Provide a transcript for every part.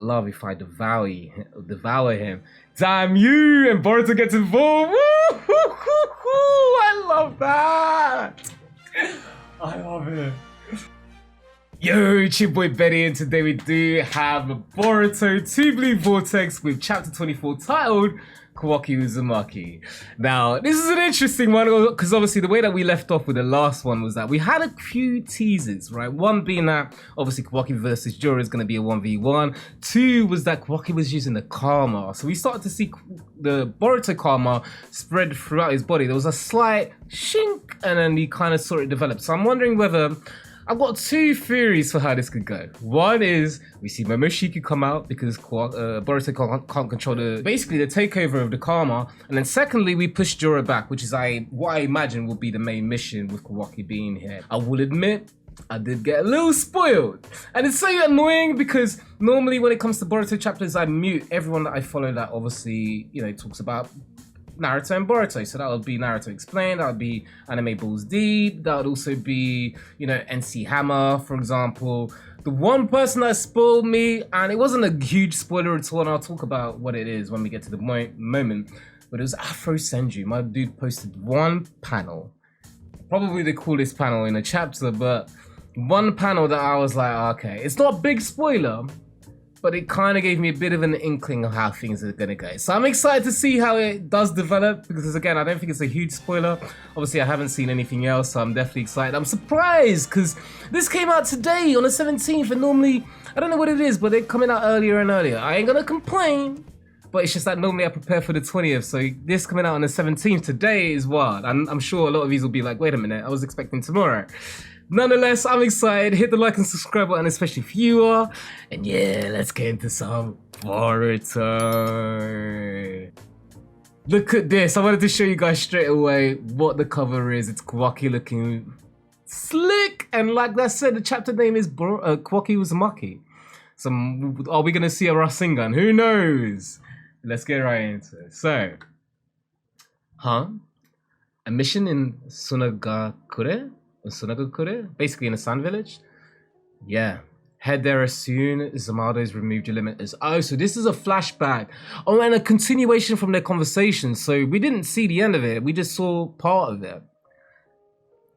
love if I devour him. Damn you! And Boruto gets involved. I love that. I love it. Yo, it's your boy Benny, and today we do have Boruto TBV Vortex with chapter 24 titled Kawaki Uzumaki. Now, this is an interesting one because obviously the way that we left off with the last one was that we had a few teasers, right? One being that obviously Kawaki versus Jura is going to be a 1v1. Two was that Kawaki was using the karma. So we started to see the Boruto karma spread throughout his body. There was a slight shink and then he kind of saw it develop. So I'm wondering whether... I've got two theories for how this could go. One is we see Momoshiki come out because Boruto can't control basically the takeover of the karma. And then secondly, we push Jura back, which is what I imagine will be the main mission with Kawaki being here. I will admit, I did get a little spoiled. And it's so annoying because normally when it comes to Boruto chapters, I mute everyone that I follow that obviously, you know, talks about Naruto and Boruto. So that would be Naruto Explained, that would be Anime Balls Deep, that would also be, you know, NC Hammer, for example. The one person that spoiled me, and it wasn't a huge spoiler at all, and I'll talk about what it is when we get to the moment, but it was Afro Senju. My dude posted one panel, probably the coolest panel in a chapter, but one panel that I was like, okay, it's not a big spoiler, but it kind of gave me a bit of an inkling of how things are gonna go. So I'm excited to see how it does develop, because again, I don't think it's a huge spoiler. Obviously, I haven't seen anything else, so I'm definitely excited. I'm surprised, because this came out today on the 17th, and normally, I don't know what it is, but they're coming out earlier and earlier. I ain't gonna complain, but it's just that normally I prepare for the 20th, so this coming out on the 17th today is wild. I'm sure a lot of these will be like, wait a minute, I was expecting tomorrow. Nonetheless, I'm excited. Hit the like and subscribe button, especially if you are. And yeah, let's get into some Boruto. Look at this. I wanted to show you guys straight away what the cover is. It's Kawaki looking slick. And like I said, the chapter name is Kawaki Uzumaki. So are we going to see a Rasengan? Who knows? Let's get right into it. So, a mission in Sunagakure? Basically in a sand village. Yeah. Head there as soon as Amado is removed your limiters. Oh, so this is a flashback. Oh, and a continuation from their conversation. So we didn't see the end of it. We just saw part of it.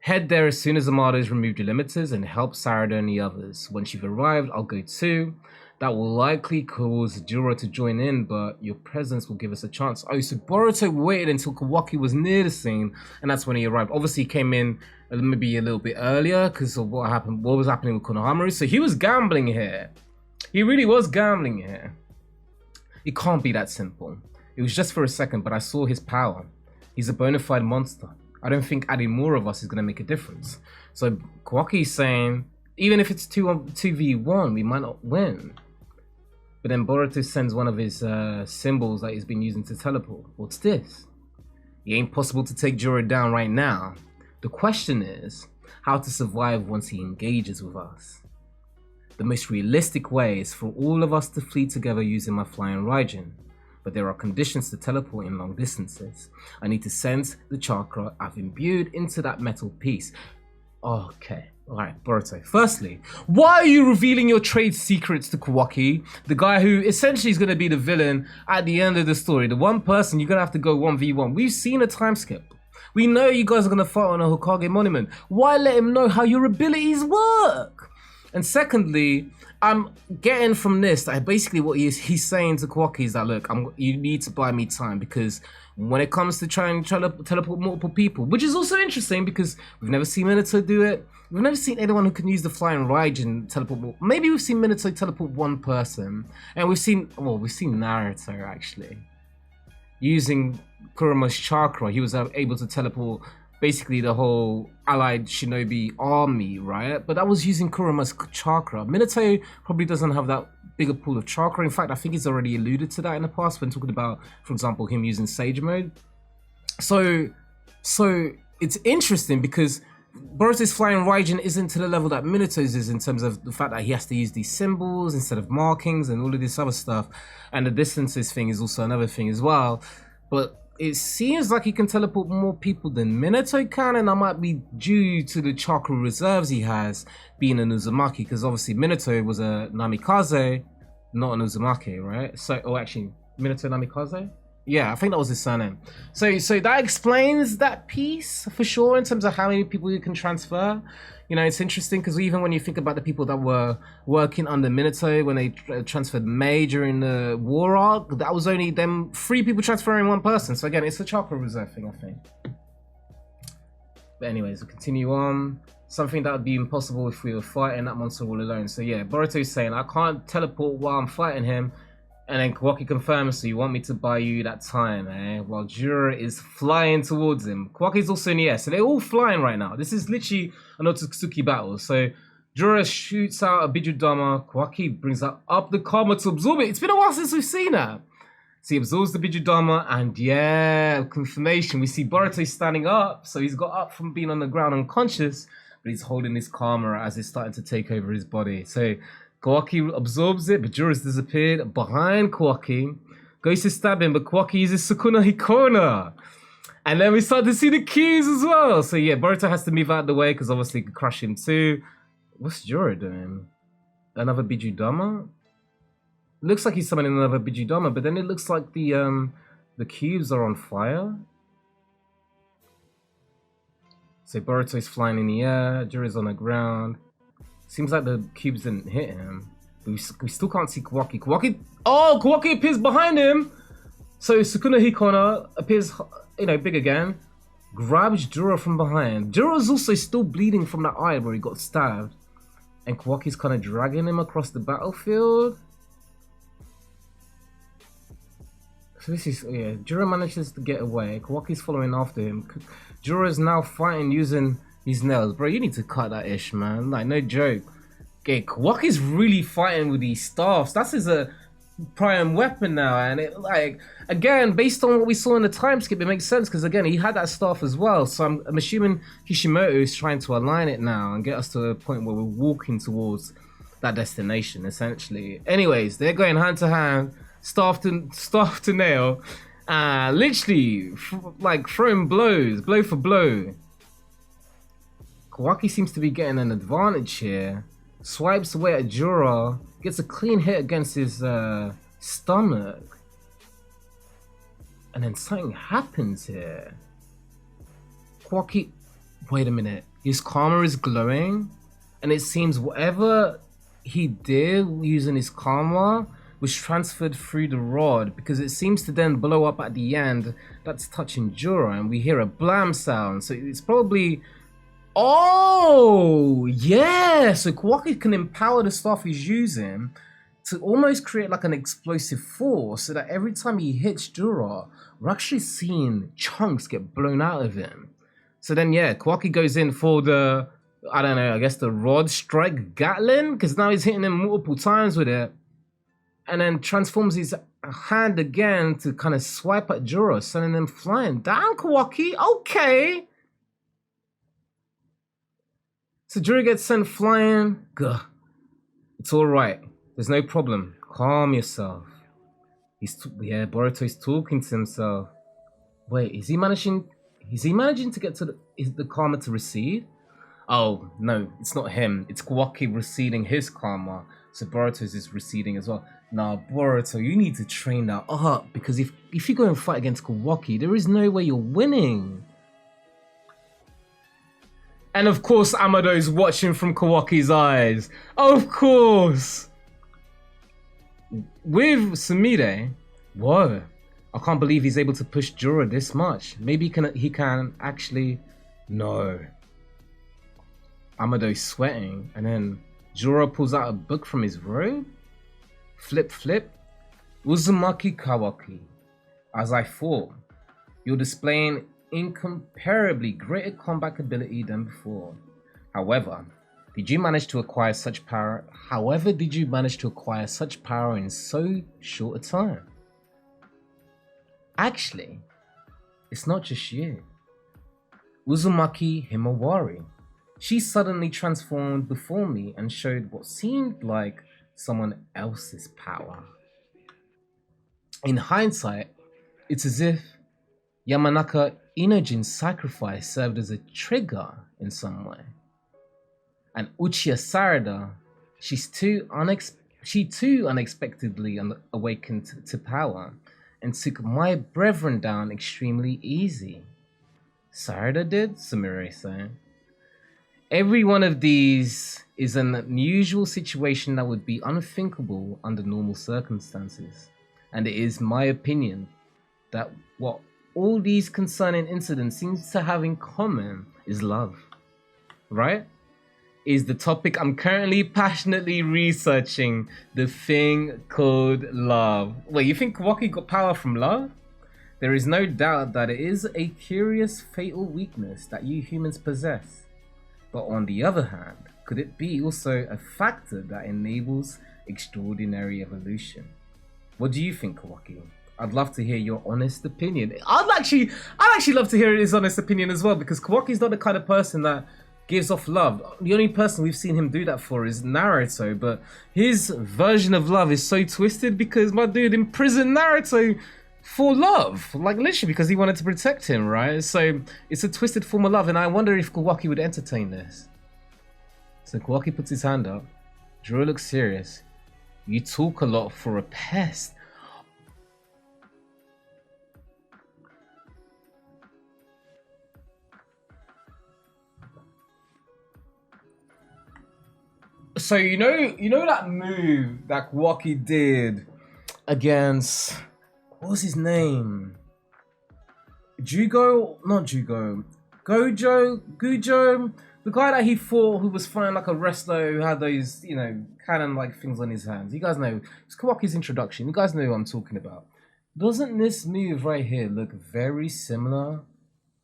Head there as soon as Amado has removed your limiters and help Sarada and the others. Once you've arrived, I'll go too. That will likely cause Jura to join in, but your presence will give us a chance. Oh, so Boruto waited until Kawaki was near the scene, and that's when he arrived. Obviously, he came in maybe a little bit earlier because of what was happening with Konohamaru. So he was gambling here. He really was gambling here. It can't be that simple. It was just for a second, but I saw his power. He's a bona fide monster. I don't think adding more of us is going to make a difference. So Kawaki's saying, even if it's 2v1, we might not win. But then Boruto sends one of his symbols that he's been using to teleport. What's this? It ain't possible to take Jura down right now. The question is, how to survive once he engages with us. The most realistic way is for all of us to flee together using my flying Raijin. But there are conditions to teleport in long distances. I need to sense the chakra I've imbued into that metal piece. Okay. Alright, Boruto. Firstly, why are you revealing your trade secrets to Kawaki? The guy who essentially is going to be the villain at the end of the story. The one person you're going to have to go 1v1. We've seen a time skip. We know you guys are going to fight on a Hokage monument. Why let him know how your abilities work? And secondly, I'm getting from this that basically what he's saying to Kawaki is that, look, you need to buy me time, because when it comes to trying to teleport multiple people, which is also interesting because we've never seen Minato do it. We've never seen anyone who can use the flying Raijin teleport. Maybe we've seen Minato teleport one person, and we've seen Naruto actually using Kuruma's chakra. He was able to teleport basically the whole allied shinobi army, right? But that was using Kuruma's chakra. Minato probably doesn't have that bigger pool of chakra. In fact, I think he's already alluded to that in the past when talking about, for example, him using Sage Mode. So it's interesting because Boruto's flying Raijin isn't to the level that Minato's is in terms of the fact that he has to use these symbols instead of markings and all of this other stuff. And the distances thing is also another thing as well. But it seems like he can teleport more people than Minato can, and that might be due to the chakra reserves he has being an Uzumaki, because obviously Minato was a Namikaze, not an Uzumaki, right? So, oh, actually, Minato Namikaze? Yeah, I think that was his surname. So that explains that piece for sure in terms of how many people you can transfer. You know, it's interesting because even when you think about the people that were working under Minato when they transferred Mei during the war arc, that was only them 3 people transferring 1 person. So again, it's a chakra reserve thing, I think. But anyways, we'll continue on. Something that would be impossible if we were fighting that monster all alone. So yeah, Boruto is saying, I can't teleport while I'm fighting him. And then Kawaki confirms, so you want me to buy you that time, eh? While Jura is flying towards him. Kawaki's also in the air, so they're all flying right now. This is literally an Otsutsuki battle. So Jura shoots out a Bijudama. Kawaki brings that up the karma to absorb it. It's been a while since we've seen that. So he absorbs the Bijudama, and yeah, confirmation. We see Boruto standing up, so he's got up from being on the ground unconscious, but he's holding his karma as it's starting to take over his body. So Kawaki absorbs it, but Jura's disappeared behind Kawaki. Goes to stab him, but Kawaki uses Sukuna Hikona. And then we start to see the cues as well. So yeah, Boruto has to move out of the way because obviously he could crush him too. What's Jura doing? Another Bijudama? Looks like he's summoning another Bijudama, but then it looks like the cubes are on fire. So Boruto is flying in the air, Jura's on the ground. Seems like the cubes didn't hit him. We still can't see Kawaki. Kawaki appears behind him. So Sukuna Hikona appears, you know, big again. Grabs Jura from behind. Jura's also still bleeding from that eye where he got stabbed. And Kawaki's kind of dragging him across the battlefield. So this is, yeah, Jura manages to get away. Kawaki's following after him. Jura's now fighting using his nails. Bro, you need to cut that ish, man. Like, no joke. Okay, Kawaki's really fighting with these staffs. That's his prime weapon now. And it, like, again, based on what we saw in the time skip, it makes sense. Because, again, he had that staff as well. So I'm assuming Kishimoto is trying to align it now and get us to a point where we're walking towards that destination, essentially. Anyways, they're going hand to hand, staff to nail. Literally, like, throwing blows, blow for blow. Kawaki seems to be getting an advantage here. Swipes away at Jura. Gets a clean hit against his stomach. And then something happens here. Kawaki... Wait a minute. His karma is glowing. And it seems whatever he did using his karma was transferred through the rod. Because it seems to then blow up at the end. That's touching Jura. And we hear a blam sound. So it's probably... Oh, yeah. So Kawaki can empower the stuff he's using to almost create like an explosive force so that every time he hits Jura, we're actually seeing chunks get blown out of him. So then, yeah, Kawaki goes in for the, I don't know, I guess the rod strike Gatlin, because now he's hitting him multiple times with it. And then transforms his hand again to kind of swipe at Jura, sending him flying. Damn, Kawaki, okay. So Jura gets sent flying. Gah. It's all right. There's no problem. Calm yourself. Yeah, Boruto's talking to himself. Wait, is he managing to get to the karma to recede? Oh, no, it's not him. It's Kawaki receding his karma. So Boruto's is receding as well. Nah, Boruto, you need to train that up. Because if you go and fight against Kawaki, there is no way you're winning. And of course, Amado's watching from Kawaki's eyes. Of course! With Sumire, whoa. I can't believe he's able to push Jura this much. Maybe he can actually... No. Amado's sweating. And then Jura pulls out a book from his robe. Flip, flip. Uzumaki Kawaki. As I thought, you're displaying incomparably greater combat ability than before. However, did you manage to acquire such power in so short a time? Actually, it's not just you. Uzumaki Himawari. She suddenly transformed before me and showed what seemed like someone else's power. In hindsight, it's as if Yamanaka Inojin's sacrifice served as a trigger in some way. And Uchiha Sarada, she's too She too unexpectedly awakened to power and took my brethren down extremely easy. Sarada did, Sumire said. Every one of these is an unusual situation that would be unthinkable under normal circumstances. And it is my opinion that what all these concerning incidents seem to have in common is love. Right? Is the topic I'm currently passionately researching, the thing called love. Wait, you think Kawaki got power from love? There is no doubt that it is a curious fatal weakness that you humans possess. But on the other hand, could it be also a factor that enables extraordinary evolution? What do you think, Kawaki? I'd love to hear your honest opinion. I'd actually love to hear his honest opinion as well, because Kawaki's not the kind of person that gives off love. The only person we've seen him do that for is Naruto, but his version of love is so twisted because my dude imprisoned Naruto for love, like literally because he wanted to protect him, right? So it's a twisted form of love, and I wonder if Kawaki would entertain this. So Kawaki puts his hand up. Jura looks serious. You talk a lot for a pest. So you know that move that Kawaki did against, what was his name? Jugo? Not Jugo. Gujo? The guy that he fought who was fighting like a wrestler who had those, cannon-like things on his hands. You guys know, it's Kawaki's introduction. You guys know who I'm talking about. Doesn't this move right here look very similar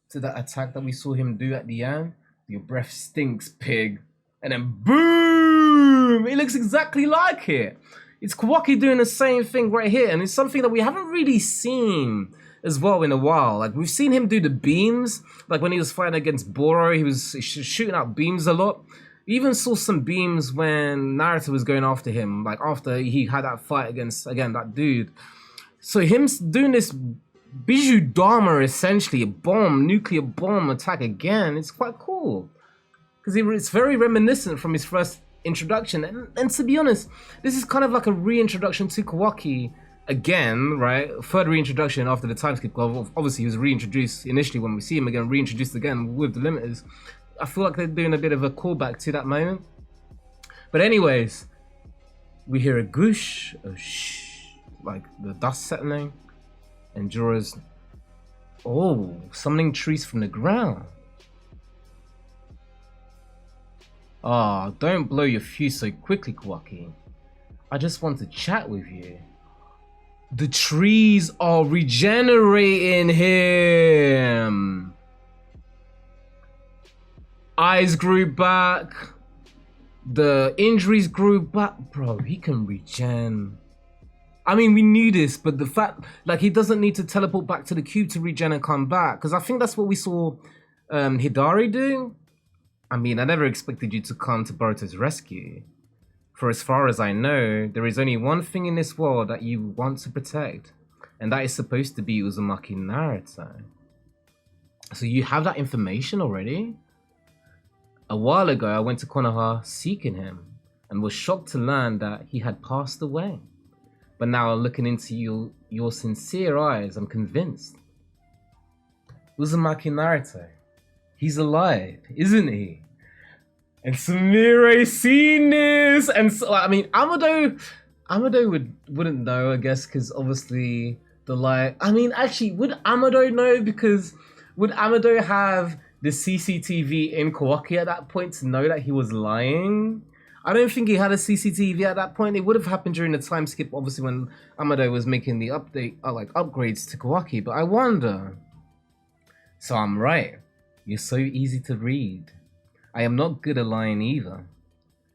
to that attack that we saw him do at the end? Your breath stinks, pig. And then boom! It looks exactly like it. It's Kawaki doing the same thing right here, and it's something that we haven't really seen as well in a while. Like, we've seen him do the beams, like when he was fighting against Boro, he was shooting out beams a lot. We even saw some beams when Naruto was going after him, like after he had that fight against, again, that dude. So him doing this Biju Dharma, essentially, a nuclear bomb attack again, it's quite cool. Because it's very reminiscent from his first introduction, and to be honest, this is kind of like a reintroduction to Kawaki again, right? Third reintroduction after the time skip. Obviously, he was reintroduced initially when we see him again, reintroduced again with the limiters. I feel like they're doing a bit of a callback to that moment. But anyways, we hear a goosh, a shh, like the dust settling, and Jura's, summoning trees from the ground. Don't blow your fuse so quickly, Kawaki. I just want to chat with you. The trees are regenerating him. Eyes grew back. The injuries grew back. Bro, he can regen. I mean, we knew this, but the fact, like, he doesn't need to teleport back to the cube to regen and come back. Because I think that's what we saw Hidari do. I mean, I never expected you to come to Boruto's rescue. For as far as I know, there is only one thing in this world that you want to protect, and that is supposed to be Uzumaki Naruto. So you have that information already? A while ago, I went to Konoha seeking him, and was shocked to learn that he had passed away. But now looking into your sincere eyes, I'm convinced. Uzumaki Naruto. He's alive, isn't he? And Sumire seen this, and so, I mean, Amado wouldn't know, I guess, because obviously the lie. I mean, actually, would Amado know? Because would Amado have the CCTV in Kawaki at that point to know that he was lying? I don't think he had a CCTV at that point. It would have happened during the time skip, obviously, when Amado was making the upgrades to Kawaki. But I wonder. So I'm right. You're so easy to read. I am not good at lying either.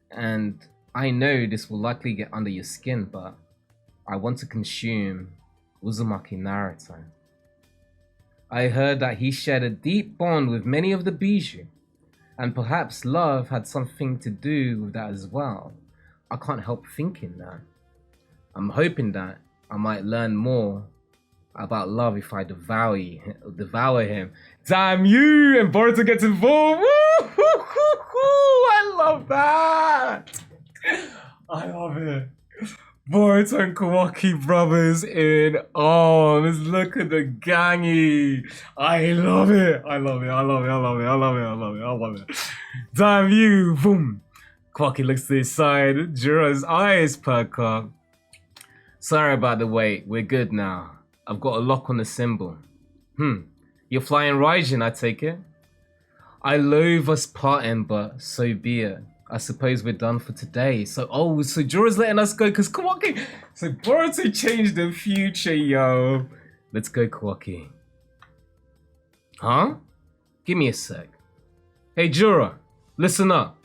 And I know this will likely get under your skin, but I want to consume Uzumaki Naruto. I heard that he shared a deep bond with many of the Biju, and perhaps love had something to do with that as well. I can't help thinking that. I'm hoping that I might learn more about love if I devour him. Damn you! And Boruto gets involved. Woo! I love that. I love it. Boruto and Kawaki brothers in arms. Look at the gangy. I love it. I love it. I love it. I love it. I love it. I love it. I love it. Damn you. Boom. Kawaki looks to his side. Jura's eyes perk up. Sorry about the wait. We're good now. I've got a lock on the symbol. You're flying Raijin, I take it? I loathe us parting, but so be it. I suppose we're done for today. So Jura's letting us go because Kawaki. So Boruto changed the future, yo. Let's go, Kawaki. Huh? Give me a sec. Hey, Jura, listen up.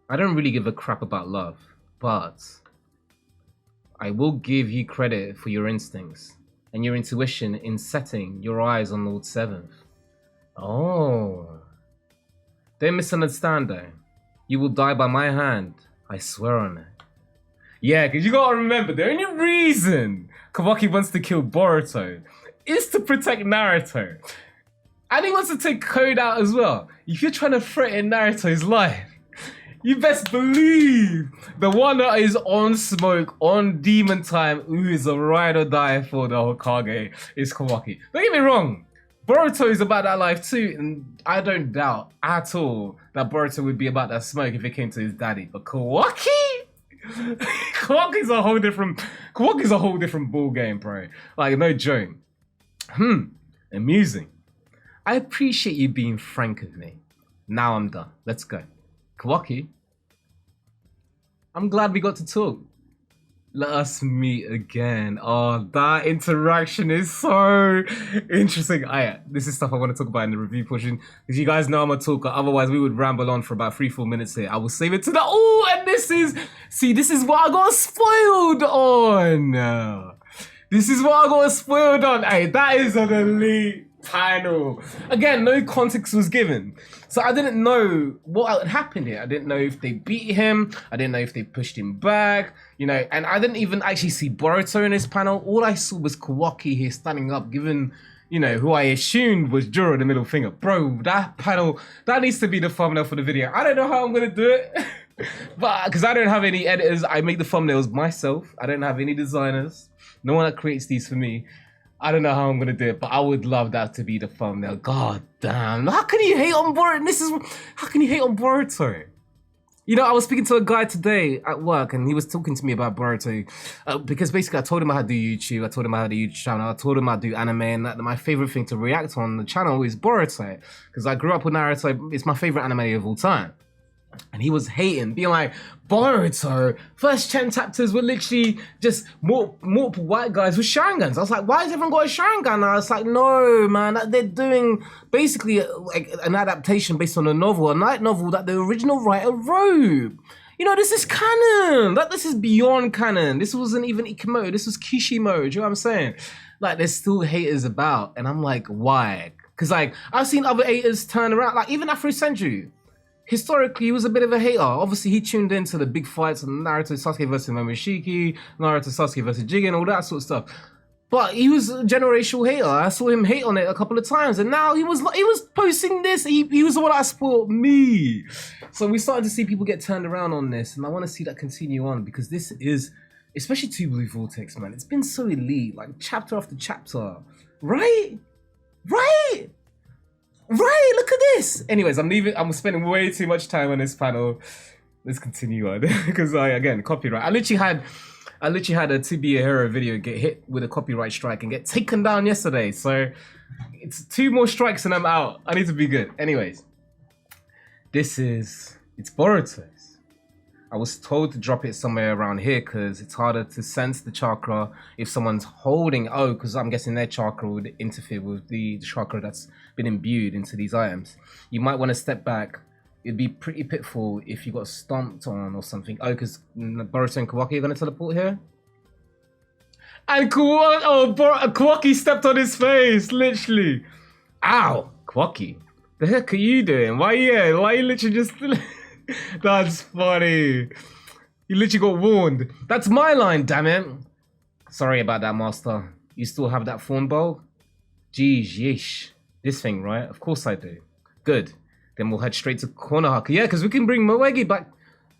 I don't really give a crap about love, but I will give you credit for your instincts and your intuition in setting your eyes on Lord Seventh. Oh. Don't misunderstand though. You will die by my hand. I swear on it. Yeah, because you gotta remember, the only reason Kawaki wants to kill Boruto is to protect Naruto. And he wants to take Code out as well. If you're trying to threaten Naruto's life, you best believe the one that is on smoke, on demon time, who is a ride or die for the Hokage is Kawaki. Don't get me wrong. Boruto is about that life too, and I don't doubt at all that Boruto would be about that smoke if it came to his daddy. But Kawaki? Kawaki's a whole different ball game, bro. Like, no joke. Amusing. I appreciate you being frank with me. Now I'm done. Let's go. Kawaki, I'm glad we got to talk. Let us meet again. Oh, that interaction is so interesting. This is stuff I want to talk about in the review portion. Because you guys know I'm a talker. Otherwise, we would ramble on for about 3-4 minutes here. I will save it to the... Oh, and this is what I got spoiled on. This is what I got spoiled on. Hey, that is an elite panel. Again, no context was given. So I didn't know what had happened here. I didn't know if they beat him. I didn't know if they pushed him back, you know, and I didn't even actually see Boruto in this panel. All I saw was Kawaki here standing up, giving, you know, who I assumed was Jura the middle finger. Bro, that panel, that needs to be the thumbnail for the video. I don't know how I'm gonna do it, but because I don't have any editors, I make the thumbnails myself. I don't have any designers. No one that creates these for me. I don't know how I'm gonna do it, but I would love that to be the thumbnail. God damn! How can you hate on Boruto? How can you hate on Boruto? You know, I was speaking to a guy today at work, and he was talking to me about Boruto because basically I told him how to do YouTube. I told him how to do YouTube channel. I told him how to do anime, and that my favorite thing to react on the channel is Boruto because I grew up with Naruto. It's my favorite anime of all time. And he was hating, being like, Boruto, first 10 chapters were literally just multiple white guys with Sharingans. I was like, why has everyone got a Sharingan now? It's like, no, man, they're doing basically like an adaptation based on a novel, a light novel that the original writer wrote. You know, this is canon. This is beyond canon. This wasn't even Ikimoto, this was Kishimoto, do you know what I'm saying? Like, there's still haters about, and I'm like, why? Because like, I've seen other haters turn around, like even Afro Senju. Historically, he was a bit of a hater. Obviously, he tuned into the big fights on Naruto Sasuke versus Momoshiki, Naruto Sasuke versus Jigen, all that sort of stuff. But he was a generational hater. I saw him hate on it a couple of times, and now he was posting this. He was the one that spoiled me. So we started to see people get turned around on this, and I want to see that continue on because this is, especially Two Blue Vortex, man. It's been so elite, like chapter after chapter, right? Right? Right, look at this. Anyways, I'm spending way too much time on this panel. Let's continue on because again, copyright. I literally had a To Be a Hero video get hit with a copyright strike and get taken down yesterday. So it's 2 more strikes and I'm out. I need to be good. Anyways, it's Boruto's. I was told to drop it somewhere around here because it's harder to sense the chakra if someone's holding, because I'm guessing their chakra would interfere with the chakra that's been imbued into these items. You might want to step back. It'd be pretty pitiful if you got stomped on or something. Oh, because Boruto and Kawaki are going to teleport here? And Kawaki stepped on his face, literally. Ow, Kawaki. The heck are you doing? Why you literally just... That's funny. You literally got warned. That's my line, damn it. Sorry about that, master. You still have that phone bow? Geez, yeesh. This thing, right? Of course I do. Good. Then we'll head straight to Konohaka. Yeah, because we can bring Moegi back.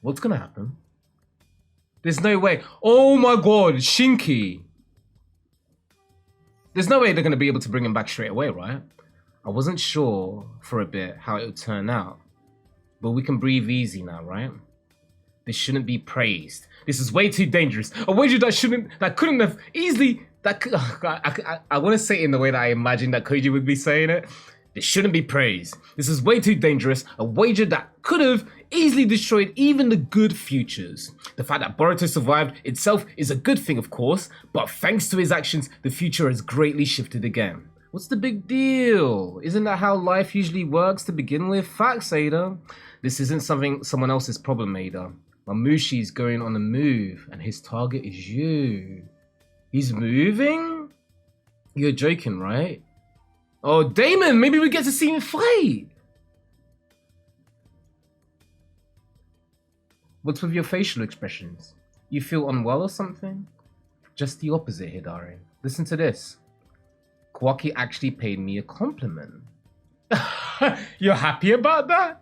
What's gonna happen? There's no way. Oh my god, Shinky. There's no way they're going to be able to bring him back straight away, right? I wasn't sure for a bit how it would turn out. But we can breathe easy now, right? This shouldn't be praised. This is way too dangerous. A wager that couldn't have easily, I want to say it in the way that I imagine that Koji would be saying it. This shouldn't be praised. This is way too dangerous. A wager that could have easily destroyed even the good futures. The fact that Boruto survived itself is a good thing, of course, but thanks to his actions, the future has greatly shifted again. What's the big deal? Isn't that how life usually works to begin with? Facts, Ada. This isn't someone else's problem, Ada. Mamushi's going on the move, and his target is you. He's moving? You're joking, right? Oh, Damon, maybe we get to see him fight. What's with your facial expressions? You feel unwell or something? Just the opposite, Hidari. Listen to this. Kawaki actually paid me a compliment. You're happy about that?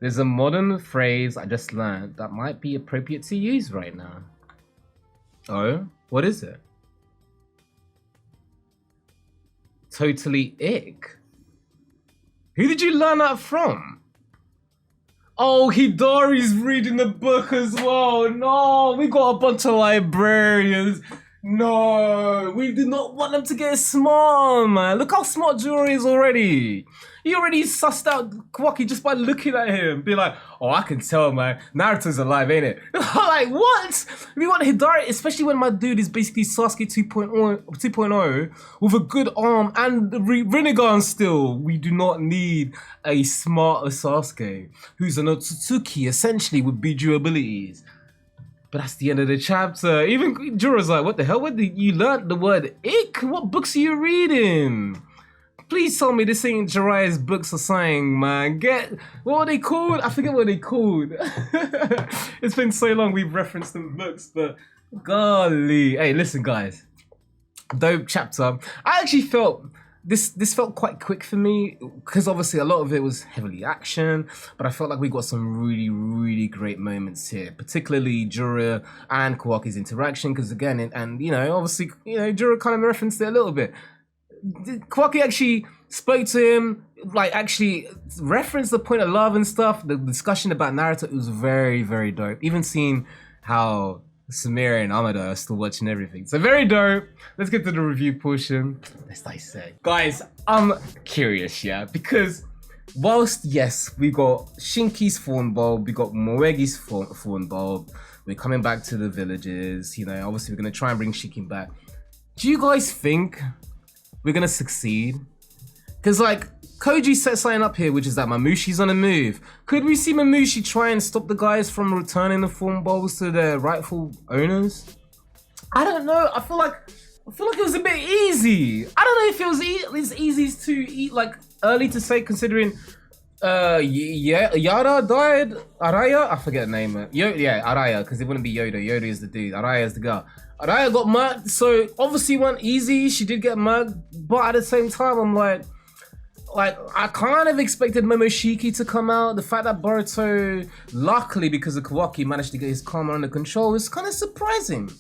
There's a modern phrase I just learned that might be appropriate to use right now. Oh, what is it? Totally ick. Who did you learn that from? Oh, Hidari's reading the book as well. No, we got a bunch of librarians. No, we do not want them to get smart, man. Look how smart Jura is already. He already sussed out Kawaki just by looking at him. Be like, oh, I can tell, man. Naruto's alive, ain't it? Like, what? We want Hidari, especially when my dude is basically Sasuke 2.0 with a good arm and Rinnegan still. We do not need a smarter Sasuke who's an Otsutsuki, essentially, with Biju abilities. But that's the end of the chapter. Even Jura's like, what the hell? Where did you learn the word ick? What books are you reading? Please tell me this ain't Jiraiya's books or something, man. What are they called? I forget what they called. It's been so long we've referenced them books, but golly. Hey, listen, guys. Dope chapter. I actually felt this felt quite quick for me because obviously a lot of it was heavily action, but I felt like we got some really great moments here, particularly Jura and Kawaki's interaction. Because again, and you know, obviously, you know, Jura kind of referenced it a little bit. Kawaki actually spoke to him, like actually referenced the point of love and stuff. The discussion about Naruto was very dope. Even seeing how Sumire and Amado are still watching everything. So very dope. Let's get to the review portion. Let's dissect. Guys, I'm curious, yeah, because whilst yes, we got Shinky's phone bulb, we got Moegi's phone bulb, we're coming back to the villages, you know, obviously we're gonna try and bring Shinky back. Do you guys think we're gonna succeed? Because like Koji set something up here, which is that Mamushi's on the move. Could we see Mamushi try and stop the guys from returning the form balls to their rightful owners? I don't know. I feel like it was a bit easy. I don't know if it was as easy as to eat, like early to say, considering Yara died. Araya, I forget the name. Yeah, Araya, because it wouldn't be Yoda. Yoda is the dude. Araya is the guy. Araya got murked, so obviously it went easy. She did get murked, but at the same time, I'm like I kind of expected Momoshiki to come out. The fact that Boruto, luckily because of Kawaki, managed to get his karma under control is kind of surprising.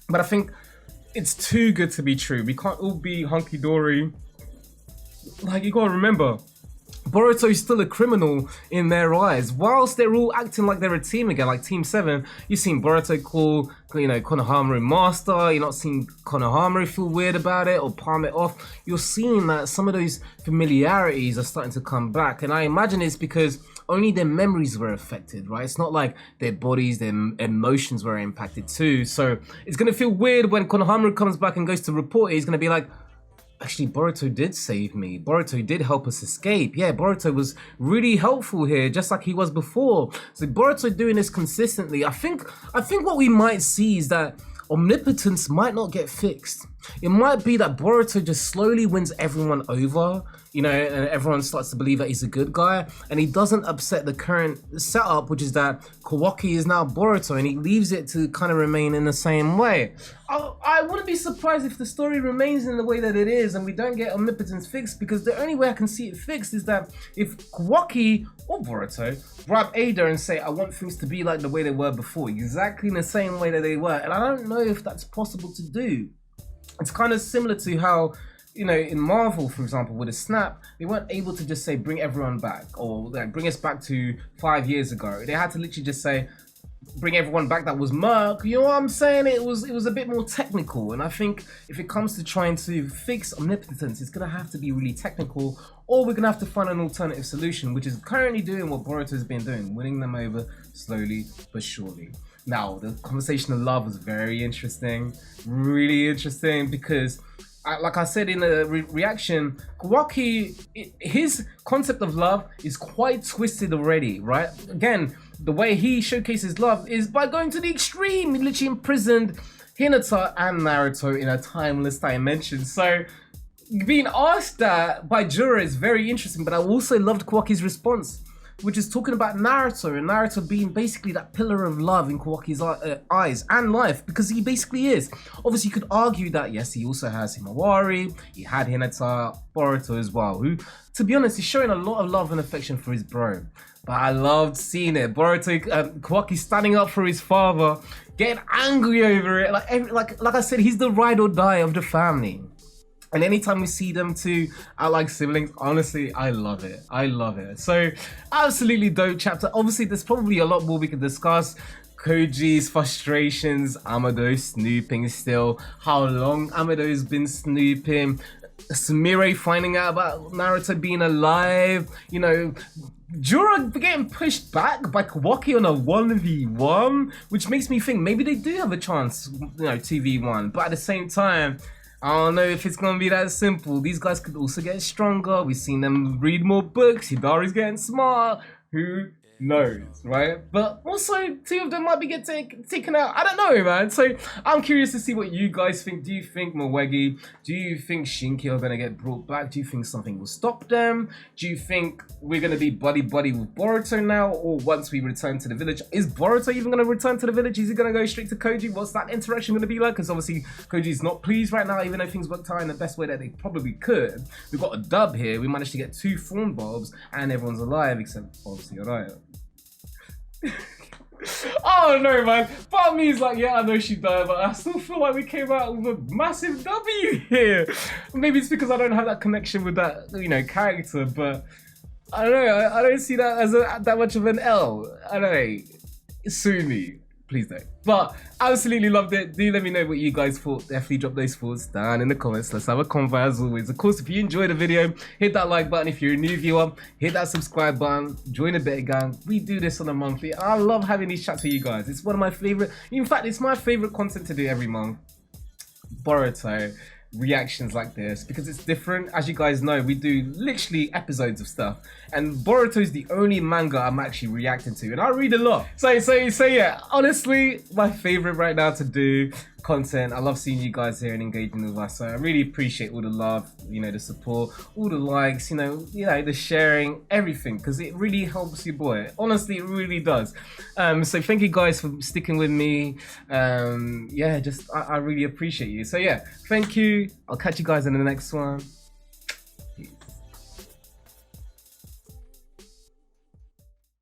But I think it's too good to be true. We can't all be hunky-dory. Like, you gotta remember, Boruto is still a criminal in their eyes. Whilst they're all acting like they're a team again, like Team 7, you've seen Boruto call, you know, Konohamaru master. You're not seeing Konohamaru feel weird about it or palm it off. You're seeing that some of those familiarities are starting to come back. And I imagine it's because only their memories were affected, right? It's not like their bodies, their emotions were impacted too. So it's going to feel weird when Konohamaru comes back and goes to report it. He's going to be like, actually, Boruto did save me. Boruto did help us escape. Yeah, Boruto was really helpful here, just like he was before. So Boruto doing this consistently. I think what we might see is that omnipotence might not get fixed. It might be that Boruto just slowly wins everyone over, you know, and everyone starts to believe that he's a good guy, and he doesn't upset the current setup, which is that Kawaki is now Boruto, and he leaves it to kind of remain in the same way. I wouldn't be surprised if the story remains in the way that it is and we don't get omnipotence fixed, because the only way I can see it fixed is that if Kawaki or Boruto grab Ada and say, I want things to be like the way they were before, exactly in the same way that they were, and I don't know if that's possible to do. It's kind of similar to how, you know, in Marvel, for example, with a snap, they weren't able to just say, bring everyone back, or like, bring us back to 5 years ago. They had to literally just say, bring everyone back that was Merc. You know what I'm saying? It was a bit more technical, and I think if it comes to trying to fix omnipotence, it's gonna have to be really technical, or we're gonna have to find an alternative solution, which is currently doing what Boruto has been doing, winning them over slowly but surely. Now, the conversation of love was very interesting, really interesting, because like I said in the reaction, Kawaki, his concept of love is quite twisted already, right? Again, the way he showcases love is by going to the extreme. He literally imprisoned Hinata and Naruto in a timeless dimension. So being asked that by Jura is very interesting, but I also loved Kawaki's response, which is talking about Naruto, and Naruto being basically that pillar of love in Kawaki's eyes and life, because he basically is. Obviously, you could argue that, yes, he also has Himawari, he had Hinata, Boruto as well, who, to be honest, is showing a lot of love and affection for his bro. But I loved seeing it. Boruto, Kawaki standing up for his father, getting angry over it. Like I said, he's the ride or die of the family. And anytime we see them two out like siblings, honestly, I love it. I love it. So, absolutely dope chapter. Obviously, there's probably a lot more we could discuss. Koji's frustrations, Amado snooping still, how long Amado's been snooping, Sumire finding out about Naruto being alive, you know, Jura getting pushed back by Kawaki on a 1v1, which makes me think maybe they do have a chance, you know, 2v1, but at the same time, I don't know if it's gonna be that simple. These guys could also get stronger. We've seen them read more books. Hidari's getting smart. Who knows, right? But also, two of them might be getting taken out. I don't know, man. So I'm curious to see what you guys think. Do you think Mawegi? Do you think Shinki are gonna get brought back? Do you think something will stop them? Do you think we're gonna be buddy with Boruto now, or once we return to the village? Is Boruto even gonna return to the village? Is he gonna go straight to Koji? What's that interaction gonna be like? Because obviously Koji's not pleased right now, even though things worked out in the best way that they probably could. We've got a dub here. We managed to get 2 form bulbs, and everyone's alive except obviously Araya. Oh no, man. Part of me is like, yeah, I know she died, but I still feel like we came out with a massive W here. Maybe it's because I don't have that connection with that, you know, character, but I don't know. I don't see that as that much of an L. I don't know. Sue me. Please don't. But absolutely loved it. Do let me know what you guys thought. Definitely drop those thoughts down in the comments. Let's have a convo as always. Of course, if you enjoyed the video, hit that like button. If you're a new viewer, hit that subscribe button. Join the beta gang. We do this on a monthly. I love having these chats with you guys. It's one of my favorite. In fact, it's my favorite content to do every month. Boruto reactions like this, because it's different. As you guys know, we do literally episodes of stuff, and Boruto is the only manga I'm actually reacting to, and I read a lot. So yeah, honestly, my favorite right now to do content. I love seeing you guys here and engaging with us. So I really appreciate all the love, you know, the support, all the likes, you know, the sharing, everything, because it really helps your boy. Honestly, it really does. So thank you guys for sticking with me. Yeah, just I really appreciate you. So yeah, thank you. I'll catch you guys in the next one.